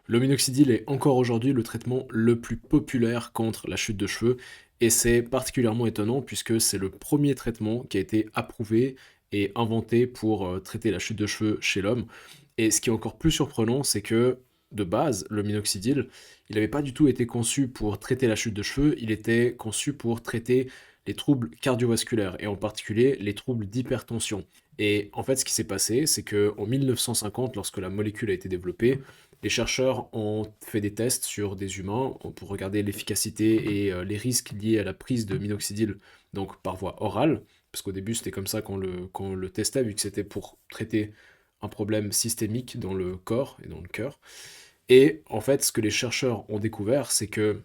Le minoxidil est encore aujourd'hui le traitement le plus populaire contre la chute de cheveux, et c'est particulièrement étonnant puisque c'est le premier traitement qui a été approuvé et inventé pour traiter la chute de cheveux chez l'homme. Et ce qui est encore plus surprenant, c'est que de base, le minoxidil, il n'avait pas du tout été conçu pour traiter la chute de cheveux, il était conçu pour traiter les troubles cardiovasculaires, et en particulier les troubles d'hypertension. Et en fait, ce qui s'est passé, c'est que en 1950, lorsque la molécule a été développée, les chercheurs ont fait des tests sur des humains pour regarder l'efficacité et les risques liés à la prise de minoxidil, donc par voie orale, parce qu'au début c'était comme ça qu'on le testait, vu que c'était pour traiter un problème systémique dans le corps et dans le cœur. Et en fait, ce que les chercheurs ont découvert, c'est que,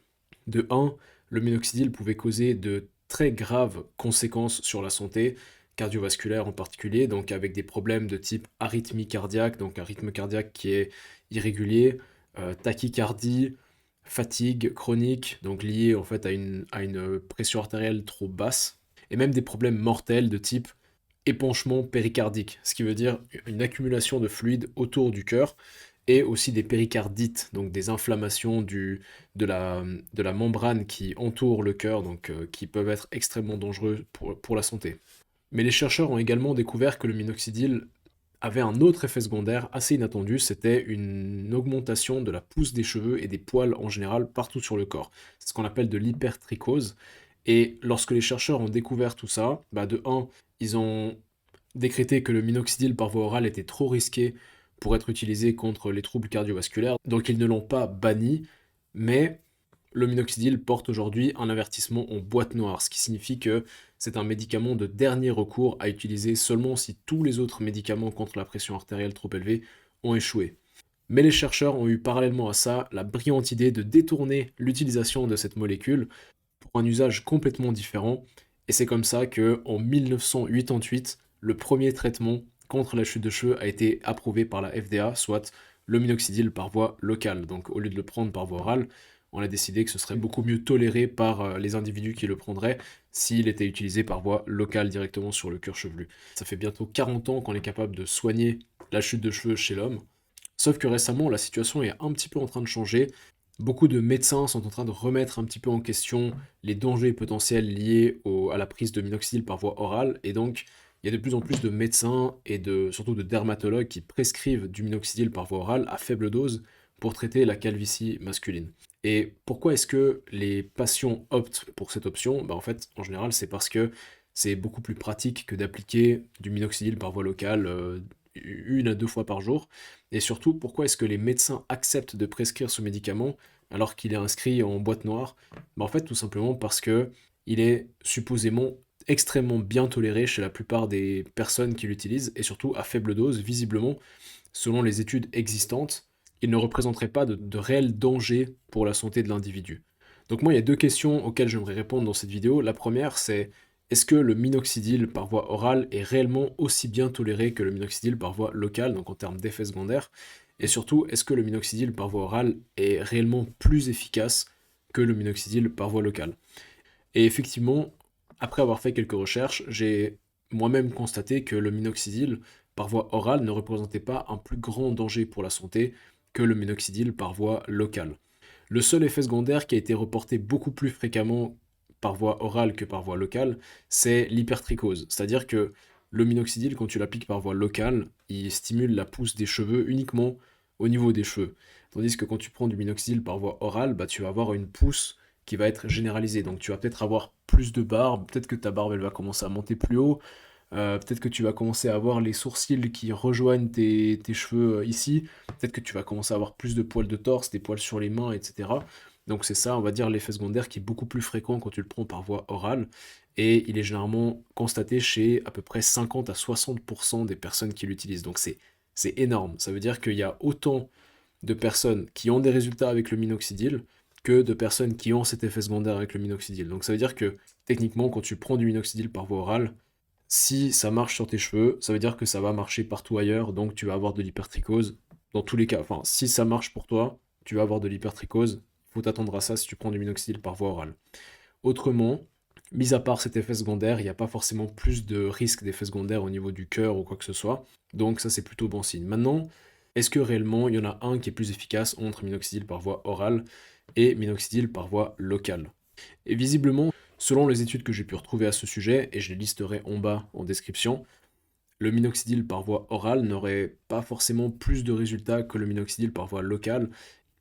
de un, le minoxidil pouvait causer de très graves conséquences sur la santé, cardiovasculaire en particulier, donc avec des problèmes de type arythmie cardiaque, donc un rythme cardiaque qui est irrégulier, tachycardie, fatigue chronique, donc liée en fait à une pression artérielle trop basse, et même des problèmes mortels de type épanchement péricardique, ce qui veut dire une accumulation de fluide autour du cœur, et aussi des péricardites, donc des inflammations de la membrane qui entoure le cœur, donc qui peuvent être extrêmement dangereux pour la santé. Mais les chercheurs ont également découvert que le minoxidil avait un autre effet secondaire assez inattendu, c'était une augmentation de la pousse des cheveux et des poils en général partout sur le corps. C'est ce qu'on appelle de l'hypertrichose. Et lorsque les chercheurs ont découvert tout ça, de un, ils ont décrété que le minoxidil par voie orale était trop risqué pour être utilisé contre les troubles cardiovasculaires, donc ils ne l'ont pas banni, mais le minoxidil porte aujourd'hui un avertissement en boîte noire, ce qui signifie que c'est un médicament de dernier recours à utiliser seulement si tous les autres médicaments contre la pression artérielle trop élevée ont échoué. Mais les chercheurs ont eu parallèlement à ça la brillante idée de détourner l'utilisation de cette molécule pour un usage complètement différent, et c'est comme ça que en 1988, le premier traitement contre la chute de cheveux a été approuvé par la FDA, soit le minoxidil par voie locale. Donc au lieu de le prendre par voie orale, on a décidé que ce serait beaucoup mieux toléré par les individus qui le prendraient s'il était utilisé par voie locale directement sur le cuir chevelu. Ça fait bientôt 40 ans qu'on est capable de soigner la chute de cheveux chez l'homme, sauf que récemment la situation est un petit peu en train de changer. Beaucoup de médecins sont en train de remettre un petit peu en question les dangers potentiels liés à la prise de minoxidil par voie orale, et donc il y a de plus en plus de médecins et surtout de dermatologues qui prescrivent du minoxidil par voie orale à faible dose pour traiter la calvitie masculine. Et pourquoi est-ce que les patients optent pour cette option? En fait, en général, c'est parce que c'est beaucoup plus pratique que d'appliquer du minoxidil par voie locale 1 à 2 fois par jour. Et surtout, pourquoi est-ce que les médecins acceptent de prescrire ce médicament alors qu'il est inscrit en boîte noire? En fait, tout simplement parce que il est supposément extrêmement bien toléré chez la plupart des personnes qui l'utilisent, et surtout à faible dose, visiblement, selon les études existantes, il ne représenterait pas de réel danger pour la santé de l'individu. Donc moi, il y a deux questions auxquelles j'aimerais répondre dans cette vidéo. La première, c'est: est-ce que le minoxidil par voie orale est réellement aussi bien toléré que le minoxidil par voie locale, donc en termes d'effets secondaires? Et surtout, est-ce que le minoxidil par voie orale est réellement plus efficace que le minoxidil par voie locale? Et effectivement, après avoir fait quelques recherches, j'ai moi-même constaté que le minoxidil par voie orale ne représentait pas un plus grand danger pour la santé que le minoxidil par voie locale. Le seul effet secondaire qui a été reporté beaucoup plus fréquemment par voie orale que par voie locale, c'est l'hypertrichose. C'est-à-dire que le minoxidil, quand tu l'appliques par voie locale, il stimule la pousse des cheveux uniquement au niveau des cheveux. Tandis que quand tu prends du minoxidil par voie orale, tu vas avoir une pousse qui va être généralisée. Donc tu vas peut-être avoir plus de barbe, peut-être que ta barbe elle va commencer à monter plus haut, peut-être que tu vas commencer à avoir les sourcils qui rejoignent tes cheveux ici, peut-être que tu vas commencer à avoir plus de poils de torse, des poils sur les mains, etc. Donc c'est ça, on va dire, l'effet secondaire qui est beaucoup plus fréquent quand tu le prends par voie orale, et il est généralement constaté chez à peu près 50 à 60% des personnes qui l'utilisent. Donc c'est énorme, ça veut dire qu'il y a autant de personnes qui ont des résultats avec le minoxidil que de personnes qui ont cet effet secondaire avec le minoxidil. Donc ça veut dire que techniquement, quand tu prends du minoxidil par voie orale, si ça marche sur tes cheveux, ça veut dire que ça va marcher partout ailleurs, donc tu vas avoir de l'hypertrichose. Dans tous les cas, enfin, si ça marche pour toi, tu vas avoir de l'hypertrichose. Il faut t'attendre à ça si tu prends du minoxidil par voie orale. Autrement, mis à part cet effet secondaire, il n'y a pas forcément plus de risque d'effet secondaire au niveau du cœur ou quoi que ce soit. Donc ça, c'est plutôt bon signe. Maintenant, est-ce que réellement il y en a un qui est plus efficace entre minoxidil par voie orale et minoxidil par voie locale? Et visiblement, selon les études que j'ai pu retrouver à ce sujet, et je les listerai en bas en description, le minoxidil par voie orale n'aurait pas forcément plus de résultats que le minoxidil par voie locale.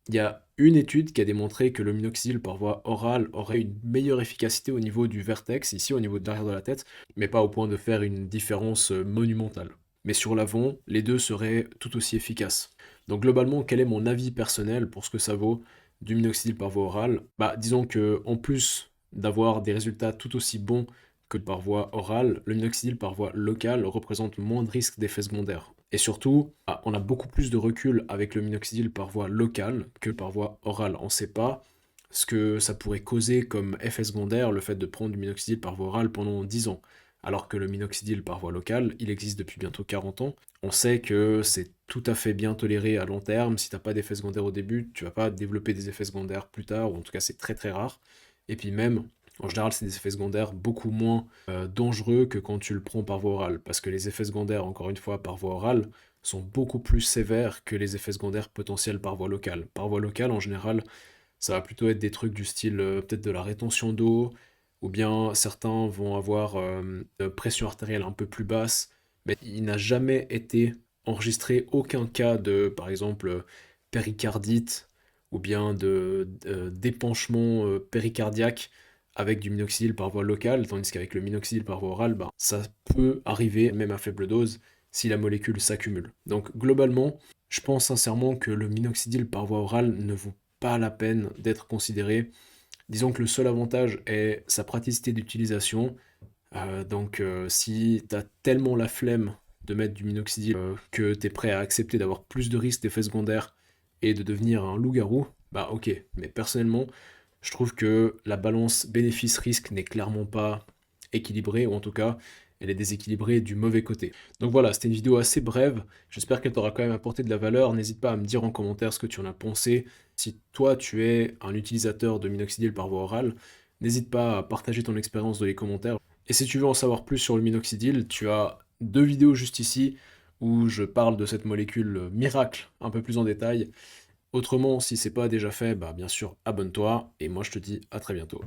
Il y a une étude qui a démontré que le minoxidil par voie orale aurait une meilleure efficacité au niveau du vertex, ici au niveau de l'arrière de la tête, mais pas au point de faire une différence monumentale. Mais sur l'avant, les deux seraient tout aussi efficaces. Donc globalement, quel est mon avis personnel pour ce que ça vaut du minoxidil par voie orale? Bah, disons que en plus d'avoir des résultats tout aussi bons que par voie orale, le minoxidil par voie locale représente moins de risques d'effets secondaires. Et surtout, on a beaucoup plus de recul avec le minoxidil par voie locale que par voie orale. On ne sait pas ce que ça pourrait causer comme effet secondaire le fait de prendre du minoxidil par voie orale pendant 10 ans. Alors que le minoxidil par voie locale, il existe depuis bientôt 40 ans. On sait que c'est tout à fait bien toléré à long terme. Si tu n'as pas d'effet secondaire au début, tu vas pas développer des effets secondaires plus tard, ou en tout cas c'est très très rare. Et puis même, en général, c'est des effets secondaires beaucoup moins dangereux que quand tu le prends par voie orale, parce que les effets secondaires, encore une fois, par voie orale, sont beaucoup plus sévères que les effets secondaires potentiels par voie locale. Par voie locale, en général, ça va plutôt être des trucs du style peut-être de la rétention d'eau, ou bien certains vont avoir une pression artérielle un peu plus basse, mais il n'a jamais été enregistré aucun cas de, par exemple, péricardite, ou bien d'épanchement péricardiaque avec du minoxidil par voie locale, tandis qu'avec le minoxidil par voie orale, bah, ça peut arriver, même à faible dose, si la molécule s'accumule. Donc globalement, je pense sincèrement que le minoxidil par voie orale ne vaut pas la peine d'être considéré. Disons que le seul avantage est sa praticité d'utilisation. Si tu as tellement la flemme de mettre du minoxidil que tu es prêt à accepter d'avoir plus de risques d'effets secondaires et de devenir un loup-garou, bah ok. Mais personnellement, je trouve que la balance bénéfice-risque n'est clairement pas équilibrée, ou en tout cas, elle est déséquilibrée du mauvais côté. Donc voilà, c'était une vidéo assez brève, j'espère qu'elle t'aura quand même apporté de la valeur, n'hésite pas à me dire en commentaire ce que tu en as pensé. Si toi tu es un utilisateur de minoxidil par voie orale, n'hésite pas à partager ton expérience dans les commentaires. Et si tu veux en savoir plus sur le minoxidil, tu as deux vidéos juste ici où je parle de cette molécule miracle un peu plus en détail. Autrement, si c'est pas déjà fait, bah bien sûr, abonne-toi, et moi je te dis à très bientôt.